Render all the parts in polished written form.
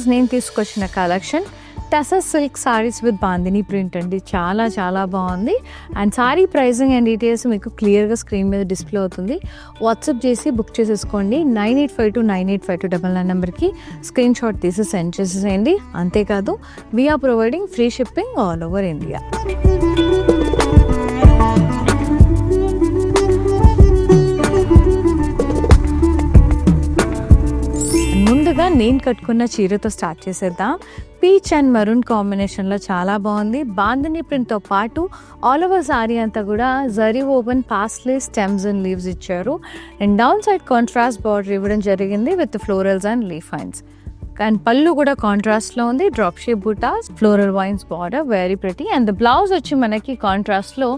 ఈరోజు నేను తీసుకొచ్చిన collection tussar silk saris with bandhani print అండి. చాలా చాలా బాగుంది. And sari pricing and details మీకు క్లియర్గా స్క్రీన్ మీద డిస్ప్లే అవుతుంది. వాట్సాప్ చేసి బుక్ చేసేసుకోండి. 9852985299 నెంబర్కి స్క్రీన్ షాట్ తీసి సెండ్ చేసేసేయండి. అంతేకాదు we're providing free shipping all over India. ముందుగా నేను కట్టుకున్న చీరతో స్టార్ట్ చేసేద్దాం. పీచ్ అండ్ మరూన్ కాంబినేషన్లో చాలా బాగుంది. బాందిని ప్రింట్తో పాటు ఆల్ ఓవర్ సారీ అంతా కూడా zari open paisley stems and leaves ఇచ్చారు. And down side contrast border ఇవ్వడం జరిగింది with florals and leaf vines. And పళ్ళు కూడా కాంట్రాస్ట్లో ఉంది. డ్రాప్ షేప్ బుటాస్, floral vines border, very pretty. And the blouse వచ్చి మనకి కాంట్రాస్ట్లో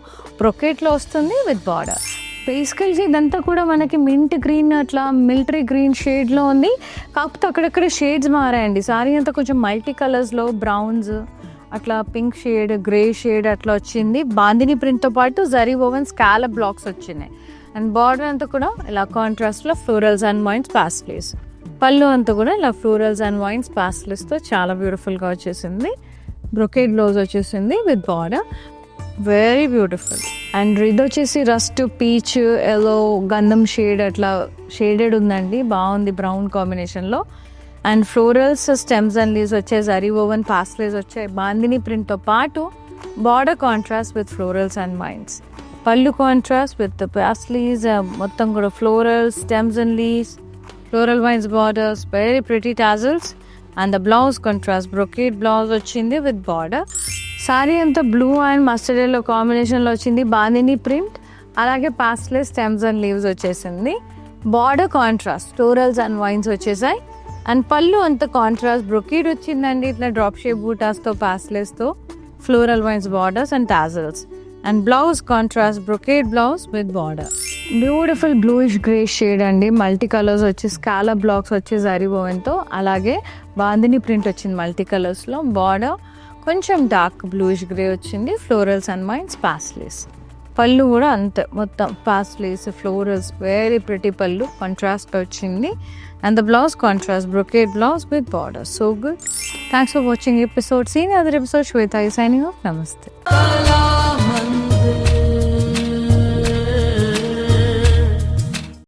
బ్రొకెట్లో వస్తుంది విత్ బార్డర్. బేసికల్గా ఇదంతా కూడా మనకి మింట్ గ్రీన్ అట్లా మిలిటరీ గ్రీన్ షేడ్లో ఉంది. కాకపోతే అక్కడక్కడ షేడ్స్ మారాయండి. సారీ అంతా కొంచెం మల్టీ కలర్స్లో బ్రౌన్స్ అట్లా పింక్ షేడ్, గ్రే షేడ్ అట్లా వచ్చింది. బాందిని ప్రింట్తో పాటు జరీ ఓవెన్ స్కాలప్ బ్లాక్స్ వచ్చినాయి. అండ్ బార్డర్ అంతా కూడా ఇలా కాంట్రాస్ట్లో ఫ్లోరల్స్ అండ్ వైన్స్ పాస్లేస్. పళ్ళు అంతా కూడా ఇలా ఫ్లోరల్స్ అండ్ వైన్స్ పాస్లేస్తో చాలా బ్యూటిఫుల్గా వచ్చేసింది. బ్రొకేడ్ బ్లౌజ్ వచ్చేసింది with border, very beautiful. And ఇది వచ్చేసి రస్ట్ పీచ్ ఎల్లో గంధం షేడ్ అట్లా షేడెడ్ ఉందండి. బాగుంది బ్రౌన్ కాంబినేషన్లో. And florals stems and leaves వచ్చాయి, జరీ ఓవెన్ పాస్లేస్ వచ్చాయి. బాందిని ప్రింట్తో పాటు border contrast with florals and wines. పళ్ళు కాంట్రాస్ట్ విత్ పాస్లీస్, మొత్తం కూడా florals stems and leaves, floral vines borders, very pretty tassels. And the blouse contrast brocade blouse వచ్చింది with border. Sorry అంతా blue and mustard yellow కాంబినేషన్లో వచ్చింది. Bandhani print అలాగే paisley stems and leaves వచ్చేసింది. Border contrast florals and vines వచ్చేసాయి. And pallu అంత contrast brocade వచ్చిందండి. ఇట్లా డ్రాప్ షేప్ బూటాస్తో పాస్లేస్తో floral vines borders and tassels. And blouse contrast brocade blouse with border. Beautiful bluish grey shade అండి. Multi colours వచ్చి scallop blocks వచ్చి జరీ ఓవెన్తో, అలాగే బాందిని ప్రింట్ వచ్చింది మల్టీ కలర్స్లో. బార్డర్ కొంచెం డార్క్ బ్లూయిష్ గ్రే వచ్చింది. Florals and vines paisleys. పళ్ళు కూడా అంతే మొత్తం పాస్లేస్ ఫ్లోరల్స్, వెరీ ప్రిటీ పళ్ళు కాంట్రాస్ట్ వచ్చింది. And the blouse contrast brocade blouse with border. So good. Thanks for watching episode. Seen other episode. Shweta signing off. నమస్తే.